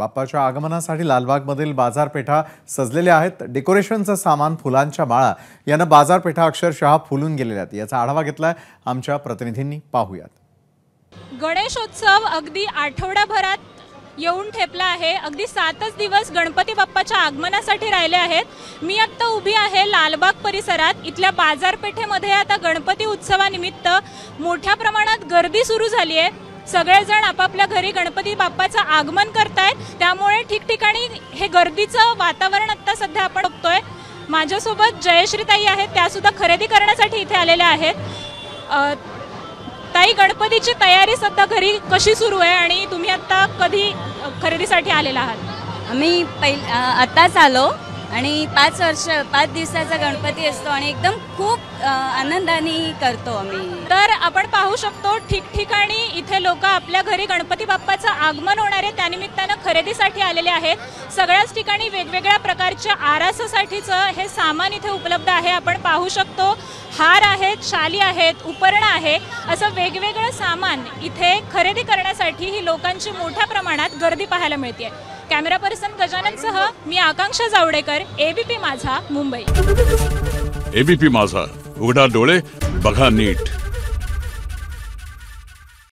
बाप्पाच्या आगमनासाठी लालबागमधील बाजारपेठा सजलेल्या आहेत। डेकोरेशनचं सामान, फुलांच्या माळा यानं बाजारपेठा अक्षरशः फुलून गेलेल्या आहेत। याचा आढावा घेतलाय आमच्या प्रतिनिधींनी, पाहूयात। गणेशोत्सव अगदी आठवडाभरात येऊन ठेपला आहे। अगदी 7च दिवस गणपती बाप्पाच्या आगमनासाठी राहिले आहेत। मी आता उभी आहे लालबाग परिसरात। इथल्या बाजारपेठेमध्ये आता गणपती उत्सवानिमित्त मोठ्या प्रमाणात गर्दी सुरू झाली आहे। सगळेजण आपापल्या घरी गणपती बाप्पाचं आगमन करतायत, त्यामुळे ठिकठिकाणी हे गर्दीचं वातावरण आता सध्या आपण बघतोय। माझ्यासोबत जयश्रीताई आहेत, त्या सुद्धा खरेदी करण्यासाठी इथे आलेल्या आहेत। ताई, गणपतीची तयारी सध्या घरी कशी सुरू आहे आणि तुम्ही आता कधी खरेदीसाठी आलेला आहात? आम्ही आताच आलो आणि 5 दिवसाचा गणपती असतो आणि एकदम खूप आनंदाने करतो आम्ही। तर आपण पाहू शकतो ठिकठिकाणी इथे लोक आपल्या घरी गणपती बाप्पाचं आगमन होणार आहे त्यानिमित्तानं खरेदीसाठी आलेले आहेत। सगळ्याच ठिकाणी वेगवेगळ्या प्रकारच्या आरासासाठीचं हे सामान इथे उपलब्ध आहे। आपण पाहू शकतो हार आहेत, शाली आहेत, उपरणं आहे, असं वेगवेगळं सामान इथे खरेदी करण्यासाठी ही लोकांची मोठ्या प्रमाणात गर्दी पाहायला मिळते। कॅमेरा पर्सन गजाननसह मी आकांक्षा जावडेकर, एबीपी माझा, मुंबई। एबीपी माझा, उघडा डोळे बघा नीट।